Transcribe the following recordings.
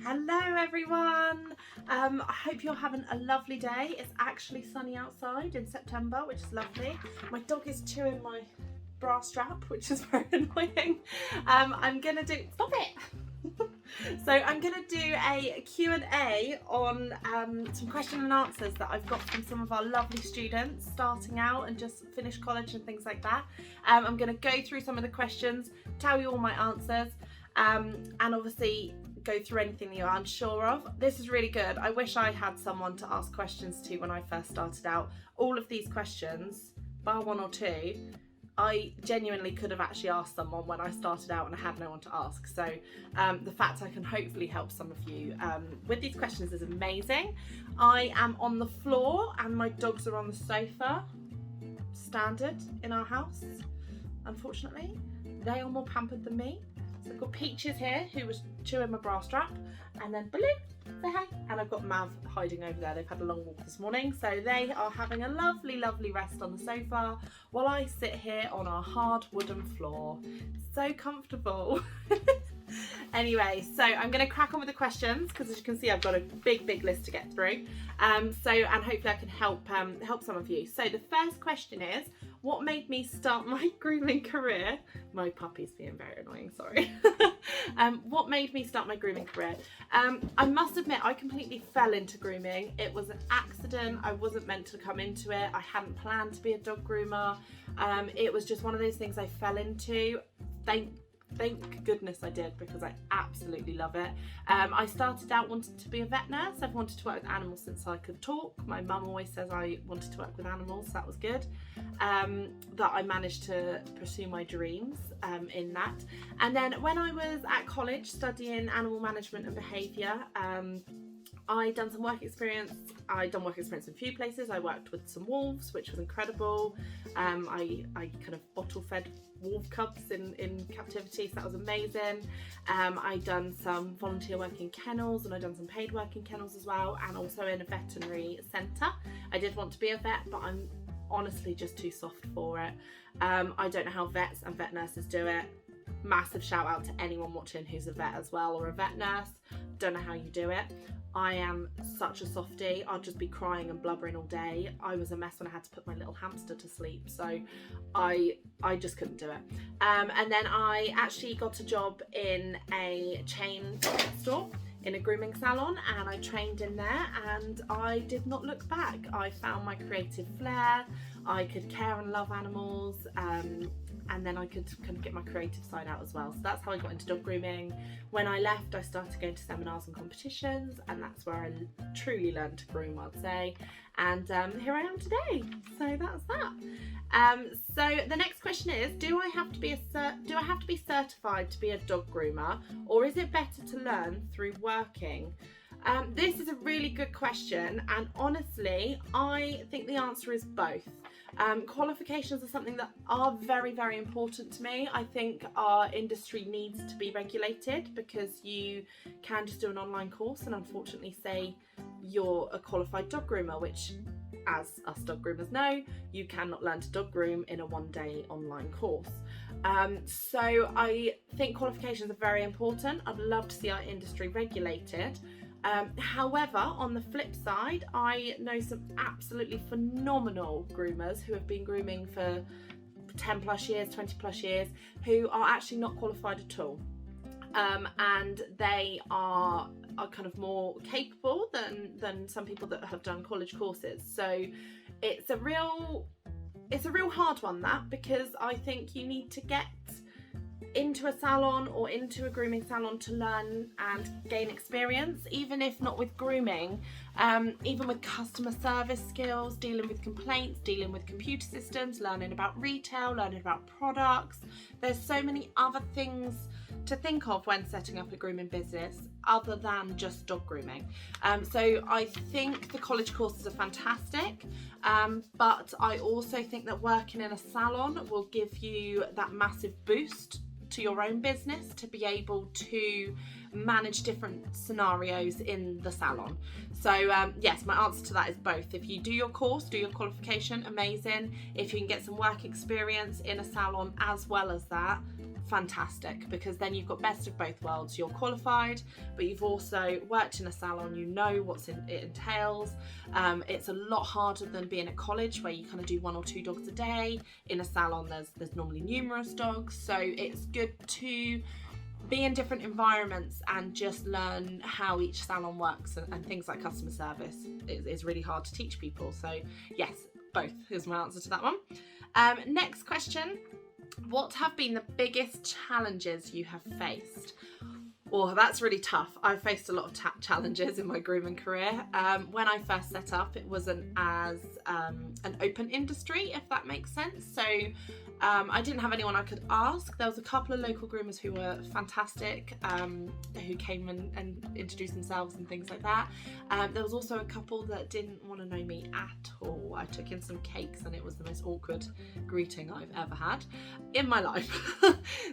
Hello everyone, I hope you're having a lovely day. It's actually sunny outside in September, which is lovely. My dog is chewing my bra strap, which is very annoying. I'm gonna do, stop it! So I'm gonna do a Q&A on some question and answers that I've got from some of our lovely students starting out and just finished college and things like that. I'm gonna go through some of the questions, tell you all my answers, and obviously go through anything that you're unsure of. This is really good. I wish I had someone to ask questions to when I first started out. All of these questions, bar one or two, I genuinely could have actually asked someone when I started out and I had no one to ask. So the fact I can hopefully help some of you with these questions is amazing. I am on the floor and my dogs are on the sofa. Standard in our house, unfortunately. They are more pampered than me. So I've got Peaches here, who was chewing my bra strap, and then Baloo, say hi, and I've got Mav hiding over there. They've had a long walk this morning, so they are having a lovely, lovely rest on the sofa while I sit here on our hard wooden floor. So comfortable. Anyway, so I'm going to crack on with the questions because, as you can see, I've got a big list to get through. And hopefully I can help some of you. So the first question is, what made me start my grooming career? My puppy's being very annoying, sorry. What made me start my grooming career? I must admit, I completely fell into grooming. It was an accident. I wasn't meant to come into it. I hadn't planned to be a dog groomer. It was just one of those things I fell into. Thank goodness I did, because I absolutely love it. I started out wanting to be a vet nurse. I've wanted to work with animals since I could talk. My mum always says I wanted to work with animals, so that was good. That I managed to pursue my dreams in that. And then when I was at college studying animal management and behaviour, I done some work experience. I'd done work experience in a few places. I worked with some wolves, which was incredible. I kind of bottle fed wolf cubs in captivity, so that was amazing. I'd done some volunteer work in kennels, and I'd done some paid work in kennels as well, and also in a veterinary centre. I did want to be a vet, but I'm honestly just too soft for it. I don't know how vets and vet nurses do it. Massive shout out to anyone watching who's a vet as well or a vet nurse. Don't know how you do it. I am such a softie. I'll just be crying and blubbering all day. I was a mess when I had to put my little hamster to sleep, so I just couldn't do it. And then I actually got a job in a chain store in a grooming salon, and I trained in there, and I did not look back. I found my creative flair. I could care and love animals, and then I could kind of get my creative side out as well. So that's how I got into dog grooming. When I left, I started going to seminars and competitions, and that's where I truly learned to groom, I'd say. And here I am today. So that's that. So the next question is, do I have to be certified to be a dog groomer, or is it better to learn through working? This is a really good question, and honestly, I think the answer is both. Qualifications are something that are very important to me. I think our industry needs to be regulated, because you can just do an online course and unfortunately say you're a qualified dog groomer, which, as us dog groomers know, you cannot learn to dog groom in a one-day online course. So I think qualifications are very important. I'd love to see our industry regulated. However, on the flip side, I know some absolutely phenomenal groomers who have been grooming for 10 plus years, 20 plus years, who are actually not qualified at all. And they are kind of more capable than some people that have done college courses. So it's a real hard one, that, because I think you need to get into a salon or into a grooming salon to learn and gain experience, even if not with grooming, even with customer service skills, dealing with complaints, dealing with computer systems, learning about retail, learning about products. There's so many other things to think of when setting up a grooming business other than just dog grooming. So I think the college courses are fantastic, but I also think that working in a salon will give you that massive boost to your own business to be able to manage different scenarios in the salon. So yes, my answer to that is both. If you do your course, do your qualification, amazing. If you can get some work experience in a salon as well as that, fantastic, because then you've got best of both worlds. You're qualified, but you've also worked in a salon, you know what it entails. It's a lot harder than being at college where you kind of do 1 or 2 dogs a day. In a salon there's normally numerous dogs, so it's good to be in different environments and just learn how each salon works, and things like customer service is really hard to teach people. So yes, both is my answer to that one. Next question. What have been the biggest challenges you have faced? Oh, that's really tough. I've faced a lot of challenges in my grooming career. When I first set up, it wasn't as an open industry, if that makes sense. So I didn't have anyone I could ask. There was a couple of local groomers who were fantastic, who came and introduced themselves and things like that. There was also a couple that didn't want to know me at all. I took in some cakes and it was the most awkward greeting I've ever had in my life.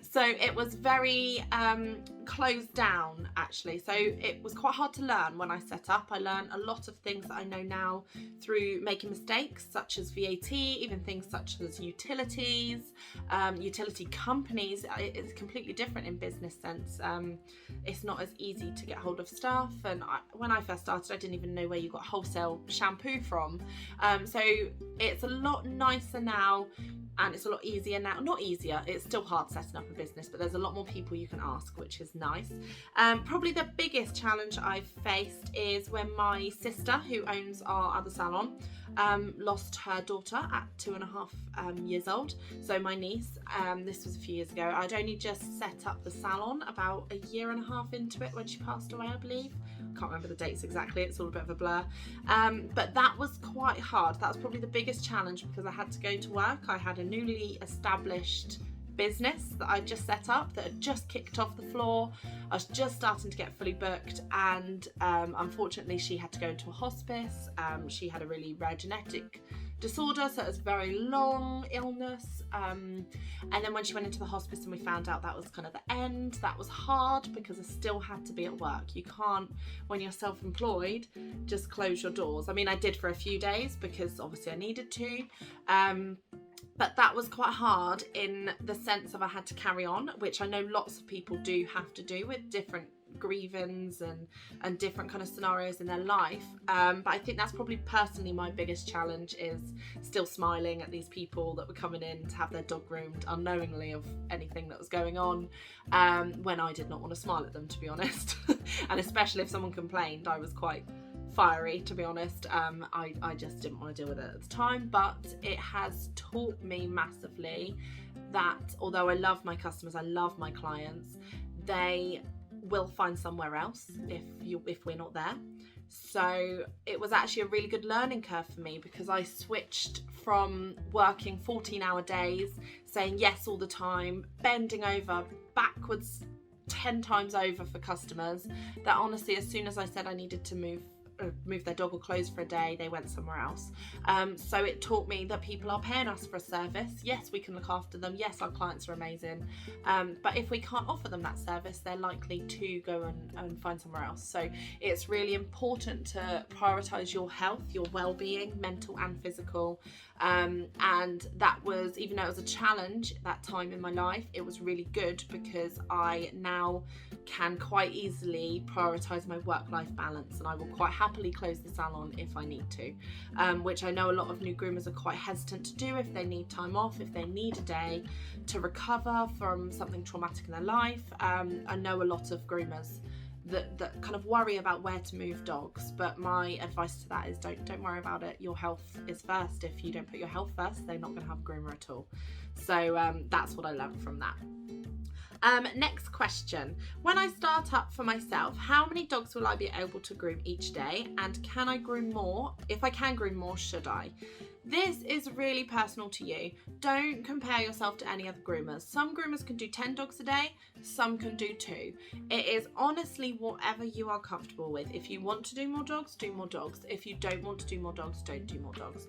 So it was very closed down, actually. So it was quite hard to learn when I set up. I learned a lot of things that I know now through making mistakes, such as VAT, even things such as utilities, utility companies. It's completely different in business sense. It's not as easy to get hold of stuff, and when I first started I didn't even know where you got wholesale shampoo from. So it's a lot nicer now, and it's a lot easier now. Not easier, it's still hard setting up a business, but there's a lot more people you can ask, which is nice. Probably the biggest challenge I've faced is when my sister, who owns our other salon, lost her daughter at 2.5 years old. So my niece, this was a few years ago. I'd only just set up the salon about 1.5 years into it when she passed away, I believe. Can't remember the dates exactly, it's all a bit of a blur. But that was quite hard. That was probably the biggest challenge because I had to go to work. I had a newly established business that I just set up that had just kicked off the floor. I was just starting to get fully booked, and unfortunately she had to go into a hospice. She had a really rare genetic disorder, so it was a very long illness, and then when she went into the hospice and we found out that was kind of the end, that was hard because I still had to be at work. You can't, when you're self-employed, just close your doors. I mean, I did for a few days because obviously I needed to, but that was quite hard in the sense of I had to carry on, which I know lots of people do have to do with different grievance and different kind of scenarios in their life, but I think that's probably personally my biggest challenge, is still smiling at these people that were coming in to have their dog groomed unknowingly of anything that was going on, when I did not want to smile at them, to be honest. And especially if someone complained, I was quite fiery, to be honest. I just didn't want to deal with it at the time, but it has taught me massively that although I love my customers, I love my clients, they will find somewhere else if we're not there. So it was actually a really good learning curve for me, because I switched from working 14-hour days, saying yes all the time, bending over backwards 10 times over for customers, that honestly as soon as I said I needed to move their dog or clothes for a day, they went somewhere else. So it taught me that people are paying us for a service. Yes, we can look after them. Yes, our clients are amazing. But if we can't offer them that service, they're likely to go and find somewhere else. So it's really important to prioritise your health, your well-being, mental and physical. And that was, even though it was a challenge at that time in my life, it was really good because I now can quite easily prioritise my work-life balance, and I will quite happily close the salon if I need to, which I know a lot of new groomers are quite hesitant to do if they need time off, if they need a day to recover from something traumatic in their life. I know a lot of groomers that kind of worry about where to move dogs, but my advice to that is don't worry about it. Your health is first. If you don't put your health first, they're not going to have a groomer at all. So that's what I learned from that. Next question. When I start up for myself, how many dogs will I be able to groom each day, and can I groom more? If I can groom more, should I? This is really personal to you. Don't compare yourself to any other groomers. Some groomers can do 10 dogs a day, some can do 2. It is honestly whatever you are comfortable with. If you want to do more dogs, do more dogs. If you don't want to do more dogs, don't do more dogs.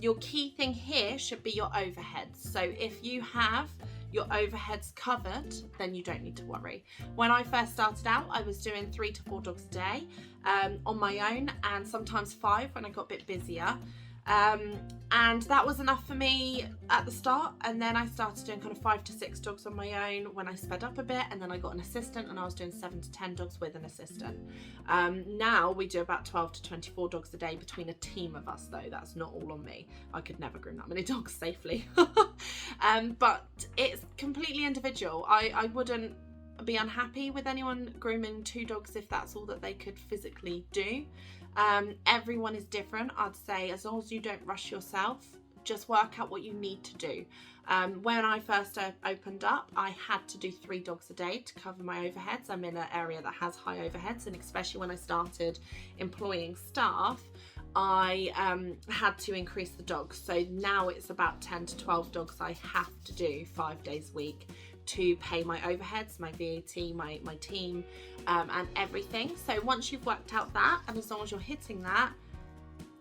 Your key thing here should be your overheads. So if you have your overheads covered, then you don't need to worry. When I first started out, I was doing 3 to 4 dogs a day on my own, and sometimes 5 when I got a bit busier. And that was enough for me at the start, and then I started doing kind of 5 to 6 dogs on my own when I sped up a bit, and then I got an assistant and I was doing 7 to 10 dogs with an assistant. Now we do about 12 to 24 dogs a day between a team of us, though. That's not all on me. I could never groom that many dogs safely. But it's completely individual. I wouldn't be unhappy with anyone grooming 2 dogs if that's all that they could physically do. Everyone is different. I'd say as long as you don't rush yourself, just work out what you need to do. When I first opened up, I had to do 3 dogs a day to cover my overheads. I'm in an area that has high overheads, and especially when I started employing staff, I had to increase the dogs. So now it's about 10 to 12 dogs I have to do 5 days a week to pay my overheads, my VAT, my team, and everything. So once you've worked out that, and as long as you're hitting that,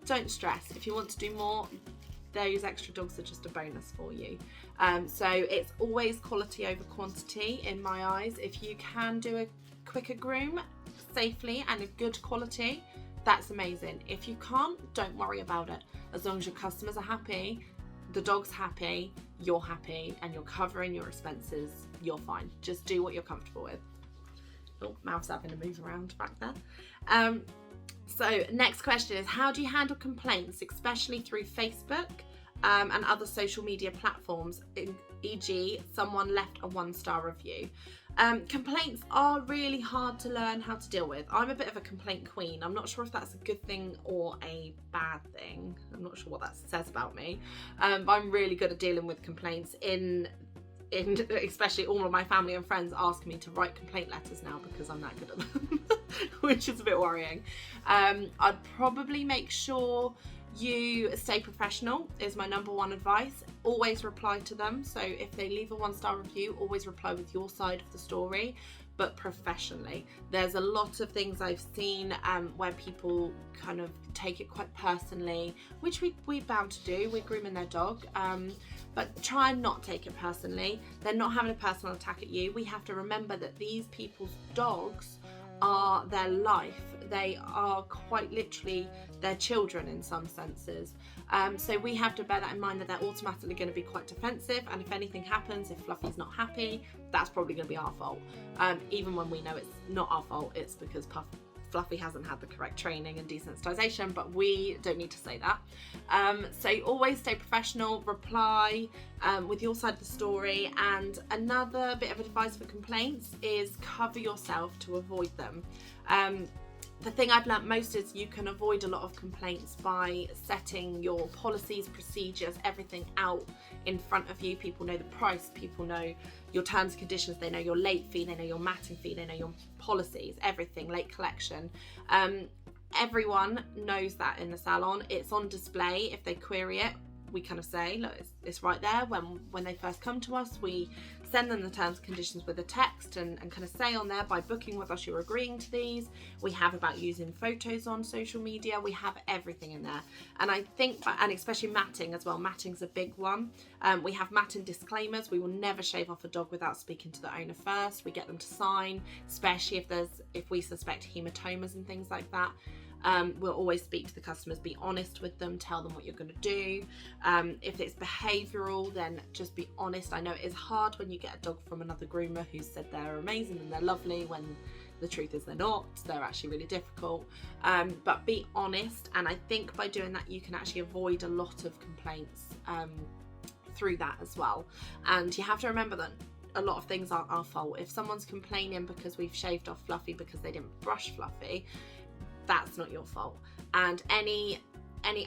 don't stress. If you want to do more, those extra dogs are just a bonus for you. So it's always quality over quantity in my eyes. If you can do a quicker groom safely and a good quality, that's amazing. If you can't, don't worry about it. As long as your customers are happy, the dog's happy, you're happy, and you're covering your expenses, you're fine. Just do what you're comfortable with. Oh, mouth's having to move around back there. So next question is, how do you handle complaints, especially through Facebook and other social media platforms, e.g. someone left a 1-star review? Complaints are really hard to learn how to deal with. I'm a bit of a complaint queen. I'm not sure if that's a good thing or a bad thing. I'm not sure what that says about me. But I'm really good at dealing with complaints. Especially all of my family and friends ask me to write complaint letters now because I'm that good at them, which is a bit worrying. I'd probably make sure you stay professional is my number 1 advice. Always reply to them. So if they leave a 1-star review, always reply with your side of the story, but professionally. There's a lot of things I've seen where people kind of take it quite personally, which we're bound to do. We're grooming their dog. But try and not take it personally. They're not having a personal attack at you. We have to remember that these people's dogs are their life. They are quite literally their children in some senses. So we have to bear that in mind, that they're automatically going to be quite defensive, and if anything happens, if Fluffy's not happy, that's probably going to be our fault. Even when we know it's not our fault, it's because Fluffy hasn't had the correct training and desensitization, but we don't need to say that. So always stay professional, reply with your side of the story. And another bit of advice for complaints is cover yourself to avoid them. The thing I've learnt most is you can avoid a lot of complaints by setting your policies, procedures, everything out in front of you. People know the price, people know your terms and conditions, they know your late fee, they know your matting fee, they know your policies, everything, late collection. Everyone knows that in the salon. It's on display. If they query it, we kind of say, look, it's right there. When they first come to us, we send them the terms and conditions with a text and kind of say on there, by booking with us, you're agreeing to these. We have about using photos on social media. We have everything in there. And I think, and especially matting as well. Matting's a big one. We have matting disclaimers. We will never shave off a dog without speaking to the owner first. We get them to sign, especially if we suspect hematomas and things like that. We'll always speak to the customers, be honest with them, tell them what you're going to do. If it's behavioural, then just be honest. I know it is hard when you get a dog from another groomer who said they're amazing and they're lovely, when the truth is they're not. They're actually really difficult. But be honest, and I think by doing that you can actually avoid a lot of complaints through that as well. And you have to remember that a lot of things aren't our fault. If someone's complaining because we've shaved off Fluffy because they didn't brush Fluffy, that's not your fault. And any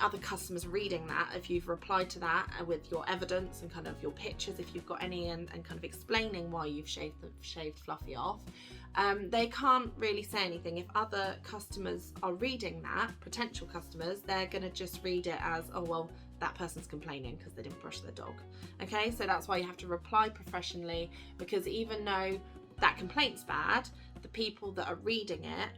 other customers reading that, if you've replied to that with your evidence and kind of your pictures, if you've got any, and kind of explaining why you've shaved Fluffy off, they can't really say anything. If other customers are reading that, potential customers, they're going to just read it as, oh well, that person's complaining because they didn't brush their dog. Okay, so that's why you have to reply professionally, because even though that complaint's bad, the people that are reading it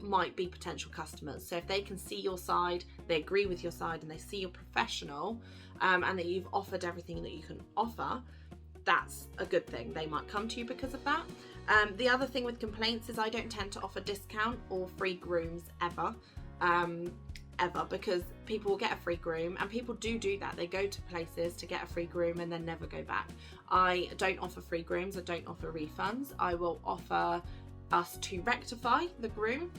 might be potential customers. So if they can see your side, they agree with your side, and they see you're professional, and that you've offered everything that you can offer, that's a good thing. They might come to you because of that. The other thing with complaints is I don't tend to offer discount or free grooms ever. Because people will get a free groom, and people do that. They go to places to get a free groom and then never go back. I don't offer free grooms. I don't offer refunds. I will offer us to rectify the groom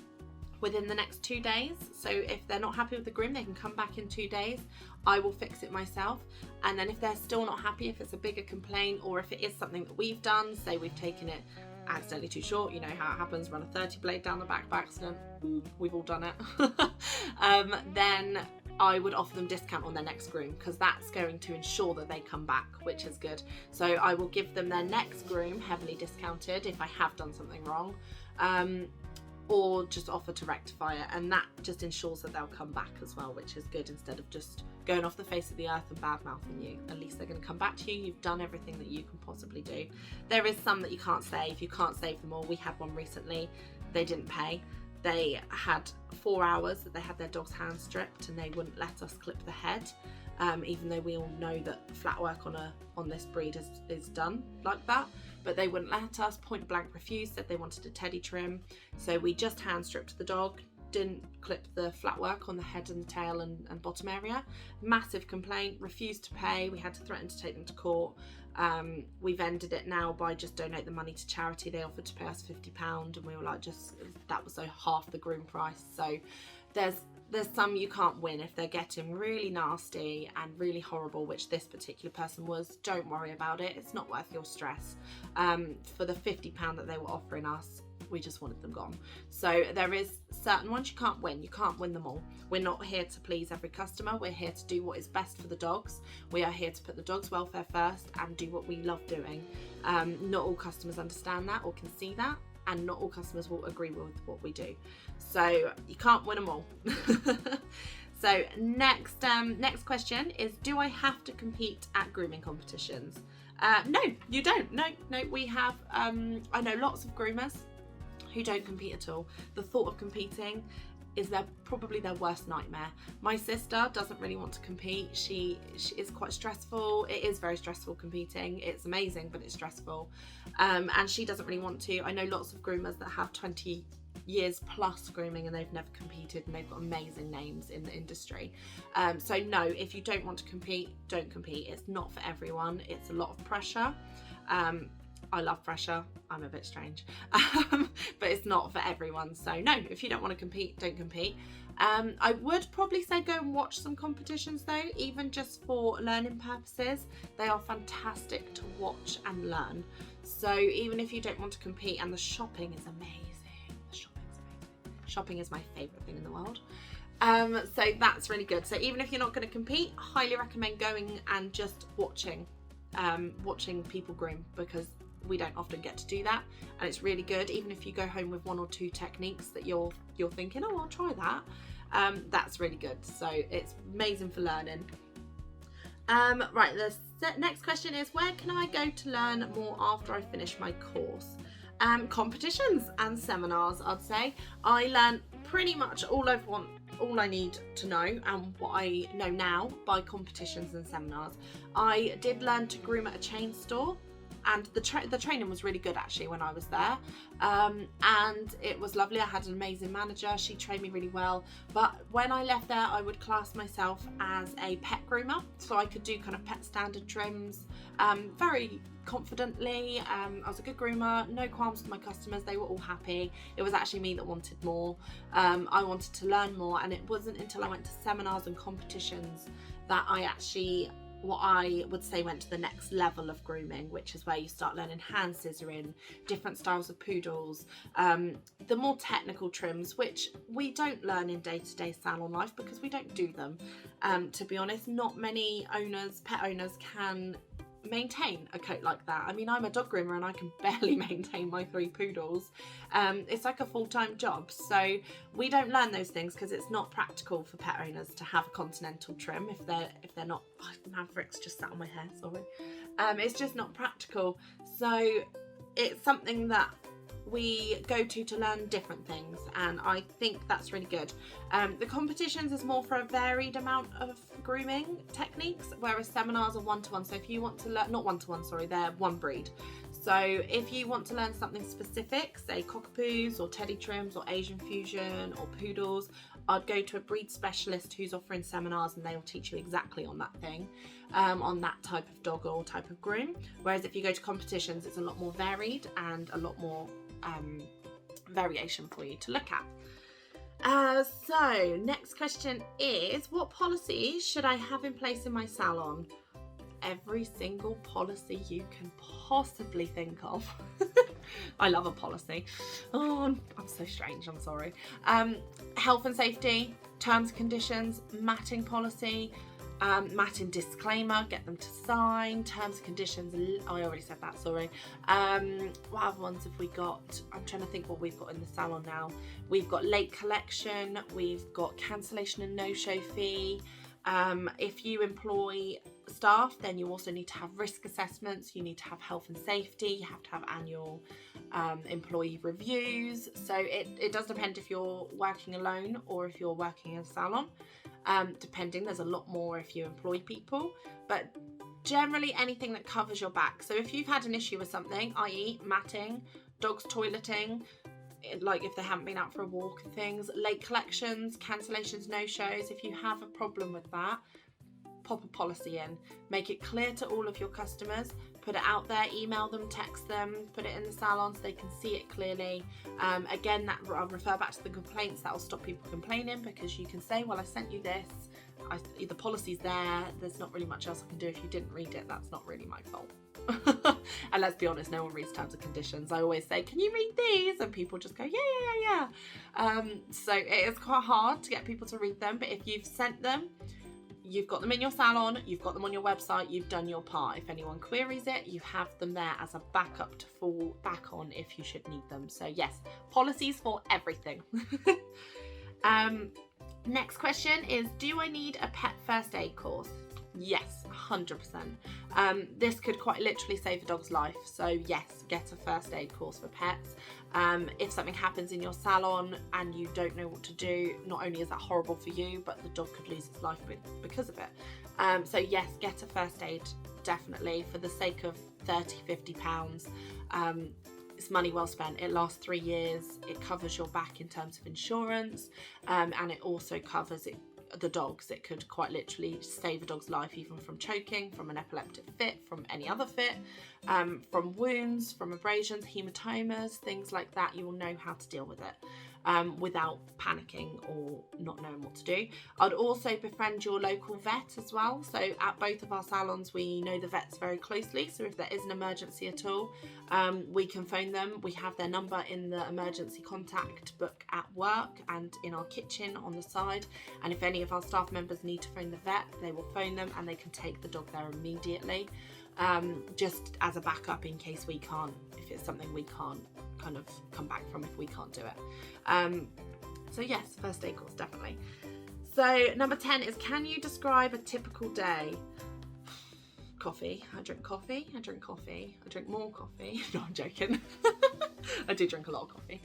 within the next 2 days. So if they're not happy with the groom, they can come back in 2 days. I will fix it myself. And then if they're still not happy, if it's a bigger complaint, or if it is something that we've done, say we've taken it accidentally too short, you know how it happens, run a 30 blade down the back by accident, we've all done it, then I would offer them discount on their next groom, because that's going to ensure that they come back, which is good. So I will give them their next groom heavily discounted if I have done something wrong, or just offer to rectify it, and that just ensures that they'll come back as well, which is good, instead of just going off the face of the earth and bad mouthing you. At least they're going to come back to you. You've done everything that you can possibly do. There is some that you can't save. You can't save them all. We had one recently. They didn't pay. They had 4 hours that they had their dog's hand stripped, and they wouldn't let us clip the head, even though we all know that flat work on this breed is done like that. But they wouldn't let us. Point blank refused, said they wanted a teddy trim. So we just hand stripped the dog, didn't clip the flat work on the head and the tail and bottom area. Massive complaint, refused to pay. We had to threaten to take them to court. We've ended it now by just donate the money to charity. They offered to pay us £50, and we were like, that was so half the groom price. So there's some you can't win. If they're getting really nasty and really horrible, which this particular person was, don't worry about it. It's not worth your stress. For the £50 that they were offering us, we just wanted them gone. So there is certain ones you can't win. You can't win them all. We're not here to please every customer. We're here to do what is best for the dogs. We are here to put the dog's welfare first and do what we love doing. Not all customers understand that or can see that, and not all customers will agree with what we do. So you can't win them all. So next question is, do I have to compete at grooming competitions? No, you don't. No, we have, I know lots of groomers who don't compete at all. The thought of competing is probably their worst nightmare. My sister doesn't really want to compete. She is quite stressful. It is very stressful competing. It's amazing, but it's stressful. And she doesn't really want to. I know lots of groomers that have 20 years plus grooming and they've never competed, and they've got amazing names in the industry. So no, if you don't want to compete, don't compete. It's not for everyone. It's a lot of pressure. I love pressure. I'm a bit strange, but it's not for everyone. So no, if you don't want to compete, don't compete. I would probably say go and watch some competitions though, even just for learning purposes. They are fantastic to watch and learn. So even if you don't want to compete, and the shopping is amazing. The shopping's amazing. Shopping is my favourite thing in the world. So that's really good. So even if you're not going to compete, highly recommend going and just watching people groom, because we don't often get to do that, and it's really good. Even if you go home with 1 or 2 techniques that you're thinking, oh, I'll try that, that's really good. So it's amazing for learning. Right, the next question is, where can I go to learn more after I finish my course? Competitions and seminars, I'd say. I learned pretty much all I need to know and what I know now by competitions and seminars. I did learn to groom at a chain store, and the training was really good actually when I was there, and it was lovely. I had an amazing manager. She trained me really well, but when I left there, I would class myself as a pet groomer, so I could do kind of pet standard trims very confidently. I was a good groomer, no qualms with my customers. They were all happy. It was actually me that wanted more. I wanted to learn more, and it wasn't until I went to seminars and competitions that I actually, what I would say, went to the next level of grooming, which is where you start learning hand scissoring, different styles of poodles, the more technical trims, which we don't learn in day-to-day salon life because we don't do them. To be honest, not many pet owners can maintain a coat like that. I mean, I'm a dog groomer and I can barely maintain my 3 poodles. It's like a full-time job, so we don't learn those things because it's not practical for pet owners to have a continental trim if they're not. Oh, Maverick's just sat on my hair, sorry. It's just not practical, so it's something that we go to learn different things, and I think that's really good. The competitions is more for a varied amount of grooming techniques, whereas seminars are one-to-one. So if you want to learn, not one-to-one, sorry, they're one breed. So if you want to learn something specific, say cockapoos or teddy trims or Asian fusion or poodles, I'd go to a breed specialist who's offering seminars, and they will teach you exactly on that thing, on that type of dog or type of groom. Whereas if you go to competitions, it's a lot more varied and a lot more variation for you to look at. So next question is, what policies should I have in place in my salon? Every single policy you can possibly think of. I love a policy. Oh, I'm so strange, I'm sorry. Health and safety, terms and conditions, matting policy, matting disclaimer, get them to sign, terms and conditions, I already said that, sorry. What other ones have we got? I'm trying to think what we've got in the salon now. We've got late collection, we've got cancellation and no-show fee. If you employ staff, then you also need to have risk assessments, you need to have health and safety, you have to have annual employee reviews. So it does depend if you're working alone or if you're working in a salon. Depending, there's a lot more if you employ people, but generally anything that covers your back. So if you've had an issue with something, i.e. matting, dogs toileting, like if they haven't been out for a walk and things, late collections, cancellations, no-shows, if you have a problem with that, pop a policy in, make it clear to all of your customers, put it out there, email them, text them, put it in the salon so they can see it clearly. Again, that I'll refer back to the complaints. That will stop people complaining, because you can say, well, I sent you this, the policy's there, there's not really much else I can do. If you didn't read it, that's not really my fault. And let's be honest, no one reads terms and conditions. I always say, can you read these? And people just go, yeah. So it is quite hard to get people to read them, but if you've sent them, you've got them in your salon, you've got them on your website, you've done your part. If anyone queries it, you have them there as a backup to fall back on if you should need them. So yes, policies for everything. Next question is, do I need a pet first aid course? Yes, 100%. This could quite literally save a dog's life. So yes, get a first aid course for pets. If something happens in your salon and you don't know what to do, not only is that horrible for you, but the dog could lose its life because of it. So yes, get a first aid, definitely, for the sake of £30-50. It's money well spent. It lasts 3 years. It covers your back in terms of insurance, and it also covers the dogs. It could quite literally save a dog's life, even from choking, from an epileptic fit, from any other fit, from wounds, from abrasions, hematomas, things like that. You will know how to deal with it without panicking or not knowing what to do. I'd also befriend your local vet as well. So at both of our salons, we know the vets very closely. So if there is an emergency at all, we can phone them. We have their number in the emergency contact book at work and in our kitchen on the side. And if any of our staff members need to phone the vet, they will phone them and they can take the dog there immediately, just as a backup in case we can't, if it's something we can't kind of come back from if we can't do it. So yes, first aid course, definitely. So number 10 is, can you describe a typical day? Coffee. I drink coffee. I drink coffee. I drink more coffee. No, I'm joking. I do drink a lot of coffee.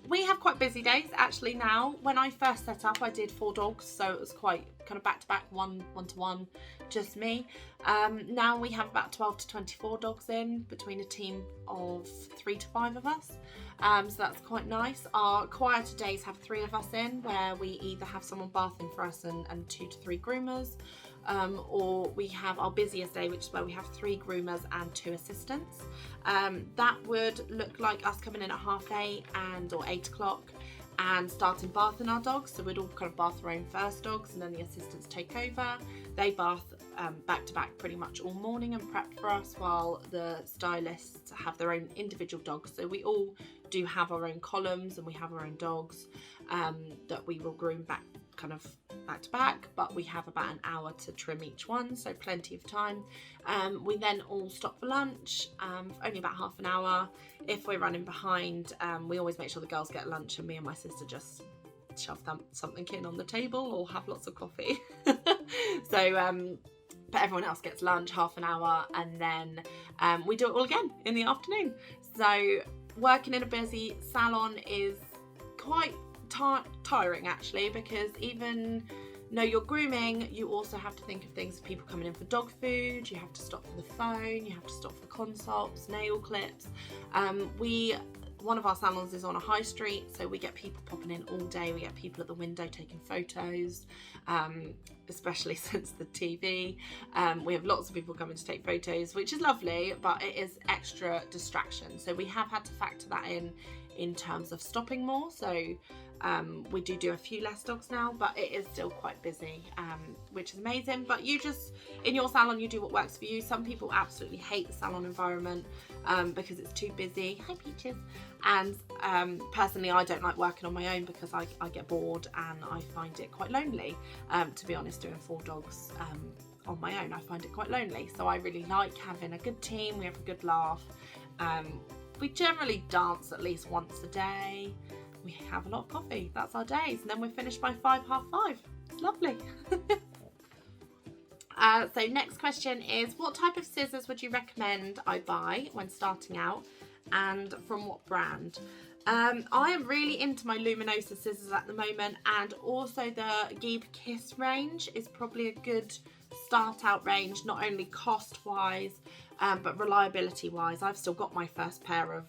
We have quite busy days actually now. When I first set up, I did 4 dogs, so it was quite kind of back to back, one-to-one, just me. Now we have about 12 to 24 dogs in, between a team of 3 to 5 of us. So that's quite nice. Our quieter days have 3 of us in, where we either have someone bathing for us and 2 to 3 groomers, or we have our busiest day, which is where we have 3 groomers and 2 assistants. That would look like us coming in at 8:30 or 8 o'clock and starting bathing our dogs. So we'd all kind of bath our own first dogs, and then the assistants take over. They bath back to back pretty much all morning and prep for us, while the stylists have their own individual dogs. So we all do have our own columns and we have our own dogs that we will groom back to back, but we have about an hour to trim each one, so plenty of time. We then all stop for lunch, only about half an hour. If we're running behind, we always make sure the girls get lunch, and me and my sister just shove something in on the table or have lots of coffee. So but everyone else gets lunch, half an hour, and then we do it all again in the afternoon. So working in a busy salon is quite tiring actually, because even though you're grooming, you also have to think of things, people coming in for dog food, you have to stop for the phone, you have to stop for consults, nail clips. One of our salons is on a high street, so we get people popping in all day. We get people at the window taking photos, especially since the TV. We have lots of people coming to take photos, which is lovely, but it is extra distraction. So we have had to factor that in terms of stopping more. So we do a few less dogs now, but it is still quite busy, which is amazing. But you just, in your salon, you do what works for you. Some people absolutely hate the salon environment because it's too busy. Hi, Peaches. And personally, I don't like working on my own because I get bored and I find it quite lonely. To be honest, doing 4 dogs on my own, I find it quite lonely. So I really like having a good team. We have a good laugh. We generally dance at least once a day. We have a lot of coffee. That's our days. And then we're finished by 5, half 5. It's lovely. So next question is, what type of scissors would you recommend I buy when starting out, and from what brand? I am really into my Luminosa scissors at the moment, and also the Geeb Kiss range is probably a good start out range, not only cost wise but reliability wise. I've still got my first pair of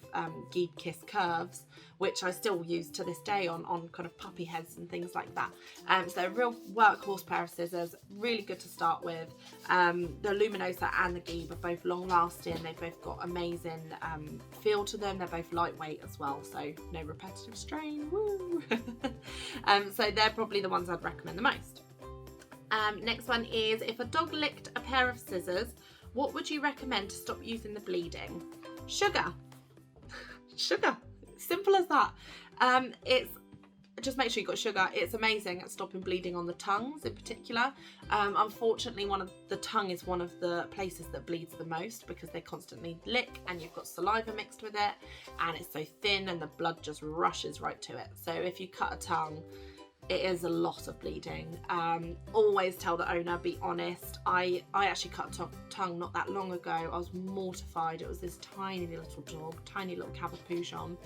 Geeb Kiss curves, which I still use to this day on kind of puppy heads and things like that. So a real workhorse pair of scissors, really good to start with. The Luminosa and the Geeb are both long lasting. They've both got amazing feel to them. They're both lightweight as well, so no repetitive strain. Woo! So they're probably the ones I'd recommend the most. Next one is, if a dog licked a pair of scissors, what would you recommend to stop using the bleeding? Sugar. Sugar. Simple as that. It's just make sure you've got sugar. It's amazing at stopping bleeding on the tongues in particular. Unfortunately, the tongue is one of the places that bleeds the most because they constantly lick and you've got saliva mixed with it and it's so thin and the blood just rushes right to it. So if you cut a tongue, it is a lot of bleeding. Always tell the owner, be honest. I actually cut a tongue not that long ago. I was mortified. It was this tiny little dog, tiny little Cavapouchon.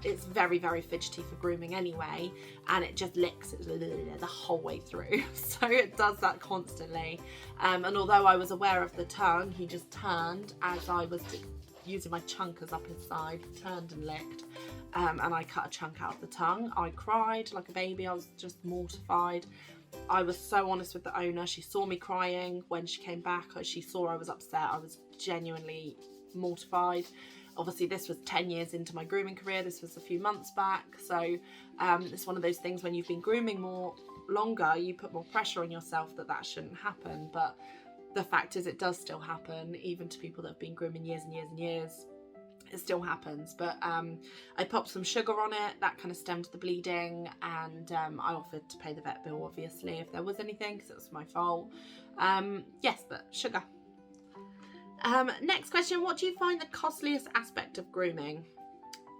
It's very, very fidgety for grooming anyway, and it just licks the whole way through. So it does that constantly. And although I was aware of the tongue, he just turned as I was using my chunkers up his side. He turned and licked. And I cut a chunk out of the tongue. I cried like a baby. I was just mortified. I was so honest with the owner. She saw me crying when she came back. She saw I was upset. I was genuinely mortified. Obviously, this was 10 years into my grooming career. This was a few months back. So it's one of those things when you've been grooming longer, you put more pressure on yourself that shouldn't happen. But the fact is, it does still happen, even to people that have been grooming years and years and years. It still happens, but I popped some sugar on it. That kind of stemmed the bleeding, and I offered to pay the vet bill, obviously, if there was anything, because it was my fault. Yes, but sugar. Next question, what do you find the costliest aspect of grooming?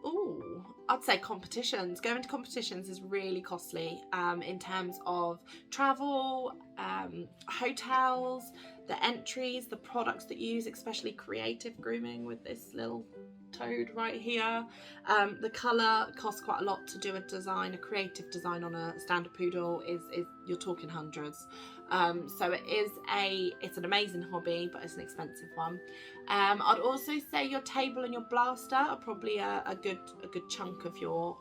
Ooh, I'd say competitions. Going to competitions is really costly in terms of travel, hotels, the entries, the products that you use, especially creative grooming with this little toad right here. The colour costs quite a lot to do a creative design on a standard poodle is you're talking hundreds. So it's an amazing hobby, but it's an expensive one. I'd also say your table and your blaster are probably a good chunk of your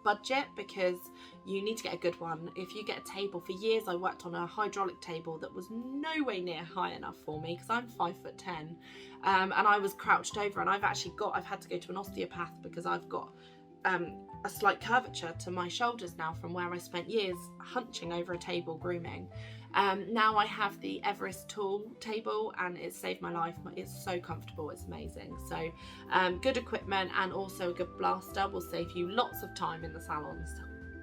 budget, because you need to get a good one. If you get a table, for years I worked on a hydraulic table that was nowhere near high enough for me because I'm 5'10", and I was crouched over, and I've had to go to an osteopath because I've got a slight curvature to my shoulders now from where I spent years hunching over a table grooming. Now I have the Everest tool table and it saved my life. It's so comfortable, it's amazing. So good equipment and also a good blaster will save you lots of time in the salons,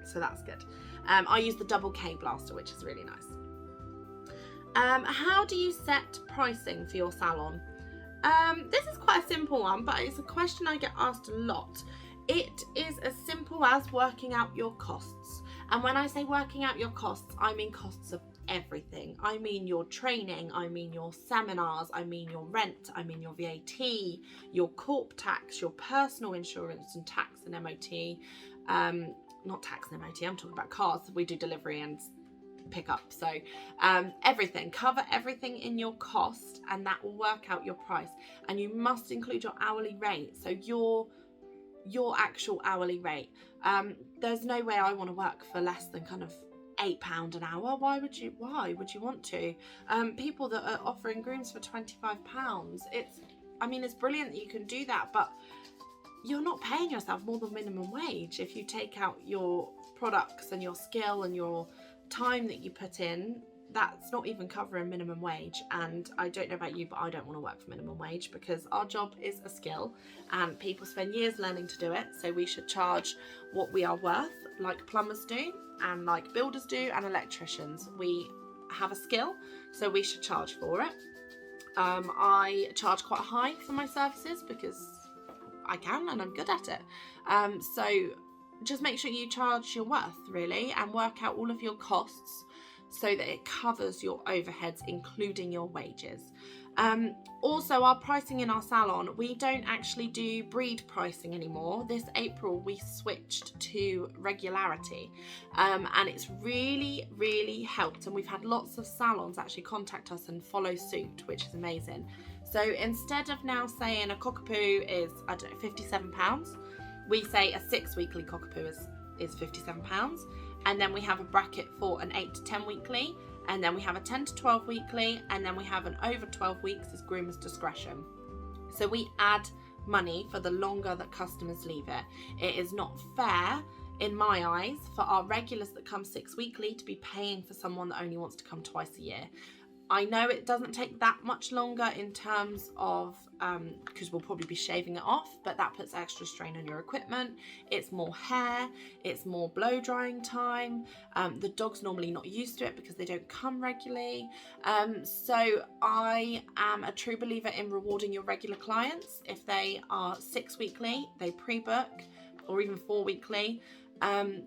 so that's good. I use the double K blaster, which is really nice. How do you set pricing for your salon? This is quite a simple one, but it's a question I get asked a lot. It is as simple as working out your costs. And when I say working out your costs, I mean costs of everything. I mean your training, I mean your seminars, I mean your rent, I mean your VAT, your corp tax, your personal insurance and tax and MOT. Not tax and MOT, I'm talking about cars. We do delivery and pick up. So everything, cover everything in your cost, and that will work out your price. And you must include your hourly rate, so your actual hourly rate. There's no way I want to work for less than kind of £8 an hour. Why would you want to? People that are offering grooms for £25, it's brilliant that you can do that, but you're not paying yourself more than minimum wage if you take out your products and your skill and your time that you put in. That's not even covering minimum wage, and I don't know about you, but I don't want to work for minimum wage, because our job is a skill and people spend years learning to do it. So we should charge what we are worth, like plumbers do and like builders do and electricians. We have a skill, so we should charge for it. I charge quite high for my services because I can and I'm good at it. So just make sure you charge your worth, really, and work out all of your costs so that it covers your overheads, including your wages. Also, our pricing in our salon, we don't actually do breed pricing anymore. This April we switched to regularity, and it's really, really helped, and we've had lots of salons actually contact us and follow suit, which is amazing. So instead of now saying a cockapoo is, I don't know, £57, we say a 6 weekly cockapoo is £57, and then we have a bracket for an 8 to 10 weekly, and then we have a 10 to 12 weekly, and then we have an over 12 weeks as groomer's discretion. So we add money for the longer that customers leave it. It is not fair, in my eyes, for our regulars that come 6 weekly to be paying for someone that only wants to come twice a year. I know it doesn't take that much longer in terms of, because we'll probably be shaving it off, but that puts extra strain on your equipment. It's more hair, it's more blow drying time. The dog's normally not used to it because they don't come regularly. So I am a true believer in rewarding your regular clients. If they are 6 weekly, they pre-book, or even 4 weekly,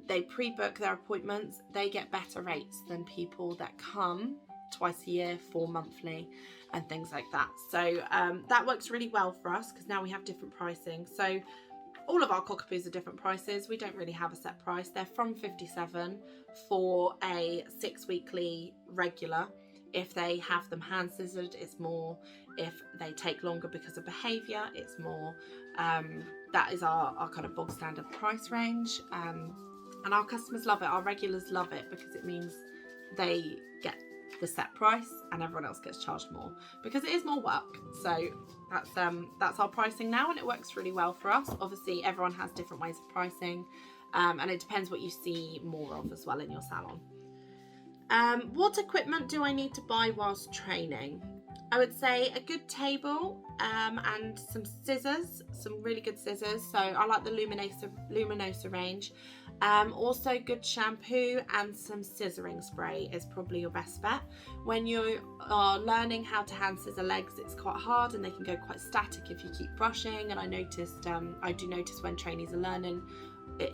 they pre-book their appointments, they get better rates than people that come twice a year, 4 monthly, and things like that. So that works really well for us because now we have different pricing. So all of our cockapoos are different prices. We don't really have a set price. They're from 57 for a 6 weekly regular. If they have them hand scissored, it's more. If they take longer because of behaviour, it's more. That is our kind of bog standard price range, and our customers love it. Our regulars love it because it means they get the set price and everyone else gets charged more because it is more work. So that's our pricing now, and it works really well for us. Obviously everyone has different ways of pricing, and it depends what you see more of as well in your salon. What equipment do I need to buy whilst training? I would say a good table and some scissors, some really good scissors. So I like the Luminosa range. Also good shampoo and some scissoring spray is probably your best bet. When you are learning how to hand scissor legs, it's quite hard and they can go quite static if you keep brushing. And I do notice when trainees are learning,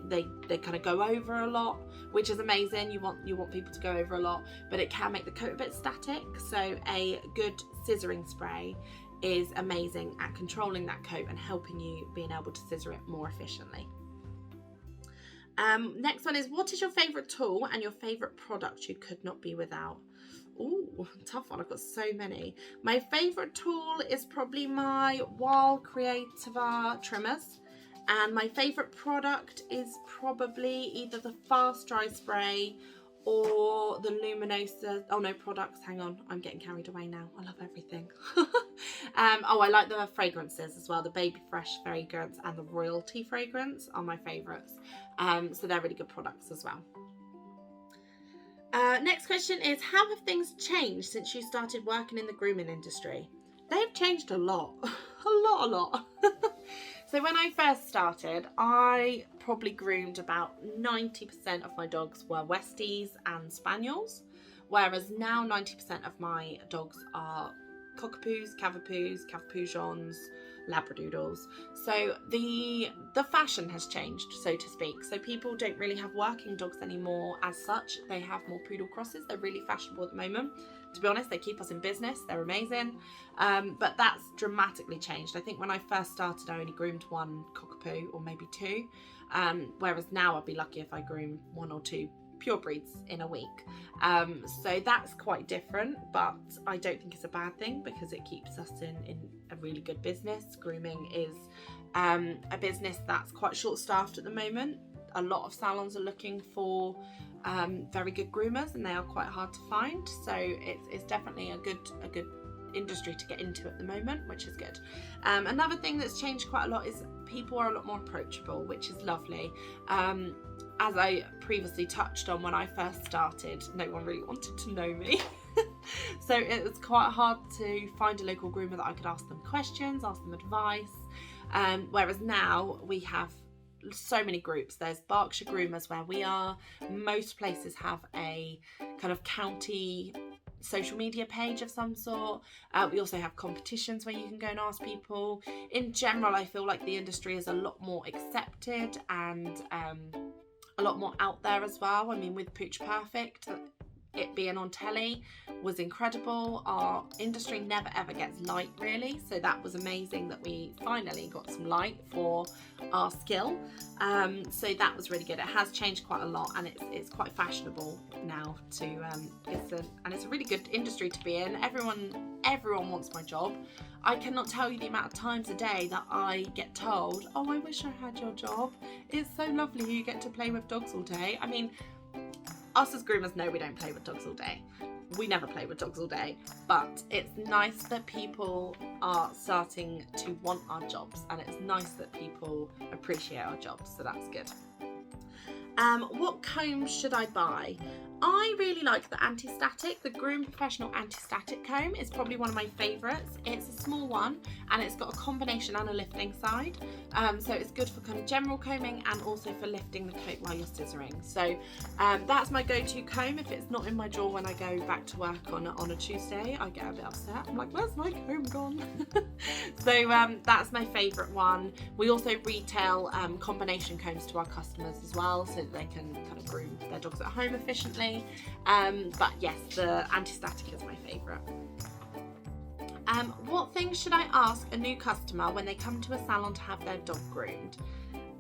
they kind of go over a lot, which is amazing. You want people to go over a lot, but it can make the coat a bit static. So a good scissoring spray is amazing at controlling that coat and helping you being able to scissor it more efficiently. Next one is, what is your favourite tool and your favourite product you could not be without? Ooh, tough one. I've got so many. My favourite tool is probably my Wahl Creativa trimmers. And my favourite product is probably either the Fast Dry Spray or the Luminosa. Oh no, products. Hang on. I'm getting carried away now. I love everything. I like the fragrances as well. The Baby Fresh fragrance and the Royalty fragrance are my favourites. So they're really good products as well. Next question is, how have things changed since you started working in the grooming industry? They've changed a lot. a lot. So when I first started, I probably groomed about 90% of my dogs were Westies and Spaniels, whereas now 90% of my dogs are Cockapoos, Cavapoos, Cavapoujons, Labradoodles. So the fashion has changed, so to speak. So people don't really have working dogs anymore as such. They have more poodle crosses. They're really fashionable at the moment. To be honest, they keep us in business. They're amazing. But that's dramatically changed. I think when I first started, I only groomed one cockapoo or maybe two. Whereas now I'd be lucky if I groom 1 or 2 pure breeds in a week. So that's quite different, but I don't think it's a bad thing because it keeps us in a really good business. Grooming is a business that's quite short-staffed at the moment. A lot of salons are looking for very good groomers, and they are quite hard to find. So it's definitely a good industry to get into at the moment, which is good. Another thing that's changed quite a lot is people are a lot more approachable, which is lovely. As I previously touched on, when I first started, no one really wanted to know me. So it was quite hard to find a local groomer that I could ask them questions, ask them advice. Whereas now we have so many groups. There's Berkshire Groomers where we are. Most places have a kind of county social media page of some sort. We also have competitions where you can go and ask people. In general, I feel like the industry is a lot more accepted and a lot more out there as well. I mean, with Pooch Perfect, it being on telly was incredible. Our industry never ever gets light, really, so that was amazing that we finally got some light for our skill. So that was really good. It has changed quite a lot, and it's quite fashionable now to it's a really good industry to be in. Everyone wants my job. I cannot tell you the amount of times a day that I get told, oh, I wish I had your job. It's so lovely you get to play with dogs all day. I mean, us as groomers know we don't play with dogs all day. We never play with dogs all day, but it's nice that people are starting to want our jobs, and it's nice that people appreciate our jobs, so that's good. What comb should I buy? I really like the anti-static. The Groom Professional anti-static comb is probably one of my favourites. It's a small one and it's got a combination and a lifting side. So it's good for kind of general combing and also for lifting the coat while you're scissoring. So that's my go-to comb. If it's not in my drawer when I go back to work on a Tuesday, I get a bit upset. I'm like, where's my comb gone? So that's my favourite one. We also retail combination combs to our customers as well, so that they can kind of groom their dogs at home efficiently. But yes, the anti-static is my favourite. What things should I ask a new customer when they come to a salon to have their dog groomed?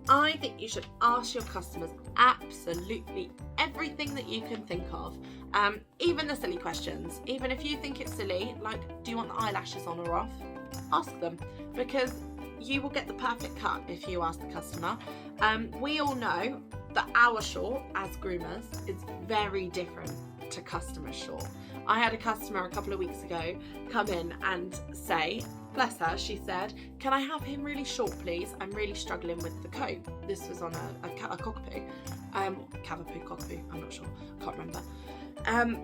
I think you should ask your customers absolutely everything that you can think of, even the silly questions. Even if you think it's silly, like, do you want the eyelashes on or off? Ask them, because you will get the perfect cut if you ask the customer. We all know that our short as groomers is very different to customer short. I had a customer a couple of weeks ago come in and say, bless her, she said, can I have him really short please? I'm really struggling with the coat. This was on a cockapoo. Cavapoo, cockapoo, I'm not sure, can't remember.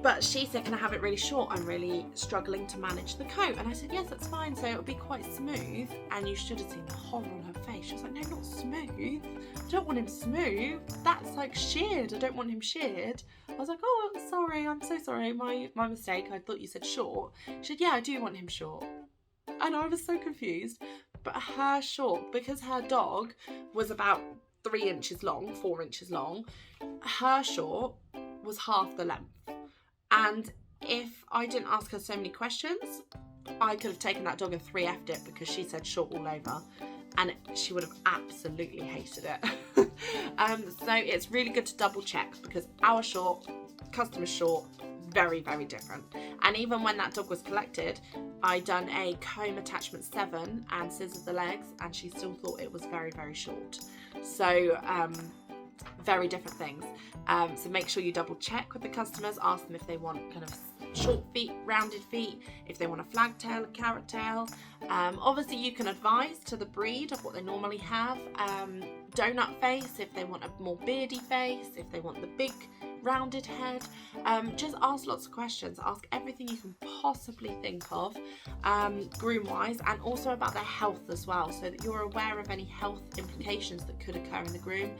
But she said, can I have it really short? I'm really struggling to manage the coat. And I said, yes, that's fine. So it'll be quite smooth. And you should have seen the horror on her face. She was like, no, not smooth. I don't want him smooth. That's like sheared. I don't want him sheared. I was like, oh, sorry. I'm so sorry. My mistake. I thought you said short. She said, yeah, I do want him short. And I was so confused. But her short, because her dog was about 3 inches long, 4 inches long, her short was half the length. And if I didn't ask her so many questions, I could have taken that dog and 3F'd it because she said short all over, and she would have absolutely hated it. So it's really good to double check, because our short, customer short, very, very different. And even when that dog was collected, I done a comb attachment 7 and scissored the legs, and she still thought it was very, very short. So very different things. So make sure you double check with the customers, ask them if they want kind of short feet, rounded feet, if they want a flag tail, a carrot tail. Obviously you can advise to the breed of what they normally have. donut face, if they want a more beardy face, if they want the big rounded head. Just ask lots of questions. Ask everything you can possibly think of, groom wise, and also about their health as well, so that you're aware of any health implications that could occur in the groom.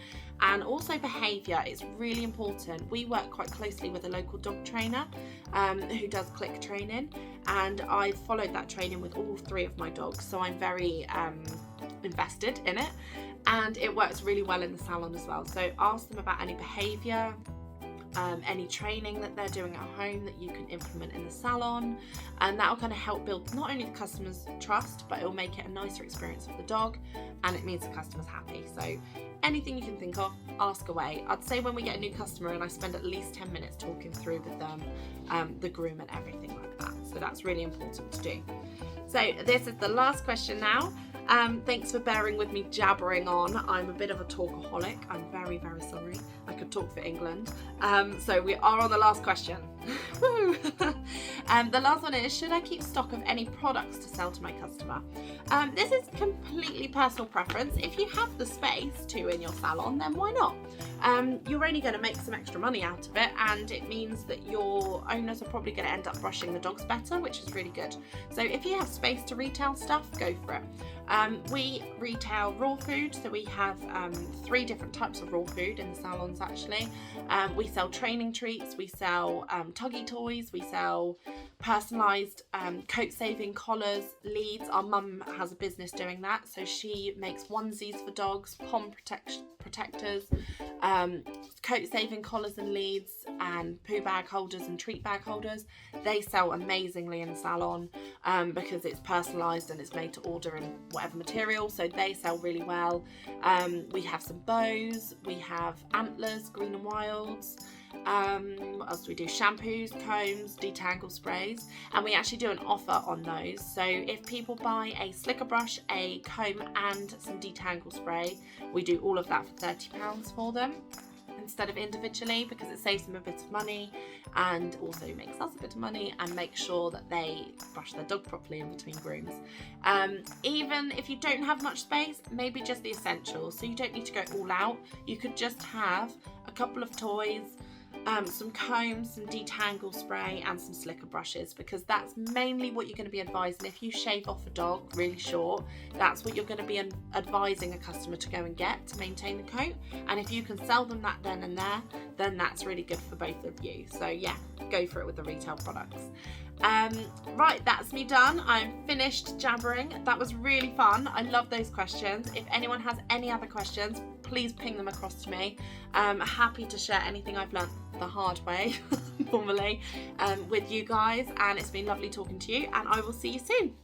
And also behaviour is really important. We work quite closely with a local dog trainer who does click training, and I've followed that training with all 3 of my dogs, so I'm very invested in it, and it works really well in the salon as well. So ask them about any behaviour, any training that they're doing at home that you can implement in the salon, and that will kind of help build not only the customer's trust, but it will make it a nicer experience for the dog, and it means the customer's happy. So anything you can think of, ask away. I'd say when we get a new customer, and I spend at least 10 minutes talking through with them the groom and everything like that, so that's really important to do. So this is the last question now. Thanks for bearing with me jabbering on. I'm a bit of a talkaholic. I'm very, very sorry. I could talk for England. So we are on the last question. The last one is, should I keep stock of any products to sell to my customer? This is completely personal preference. If you have the space to in your salon, then why not? You're only going to make some extra money out of it, and it means that your owners are probably going to end up brushing the dogs better, which is really good. So if you have space to retail stuff, go for it. We retail raw food, so we have 3 different types of raw food in the salons actually. We sell training treats, we sell tuggy toys, we sell personalised coat saving collars, leads. Our mum has a business doing that, so she makes onesies for dogs, pom protectors, coat saving collars and leads, and poo bag holders and treat bag holders. They sell amazingly in the salon because it's personalised and it's made to order in whatever material, so they sell really well. We have some bows, we have antlers, Green and Wilds. What else do we do? Shampoos, combs, detangle sprays, and we actually do an offer on those. So if people buy a slicker brush, a comb and some detangle spray, we do all of that for £30 for them instead of individually, because it saves them a bit of money and also makes us a bit of money, and make sure that they brush their dog properly in between grooms. Even if you don't have much space, maybe just the essentials, so you don't need to go all out. You could just have a couple of toys, some combs, some detangle spray and some slicker brushes, because that's mainly what you're going to be advising. If you shave off a dog really short, that's what you're going to be advising a customer to go and get to maintain the coat, and if you can sell them that then and there, then that's really good for both of you. So yeah, go for it with the retail products. Right, that's me done. I'm finished jabbering. That was really fun. I love those questions. If anyone has any other questions, please ping them across to me. I'm happy to share anything I've learnt the hard way normally with you guys, and it's been lovely talking to you, and I will see you soon.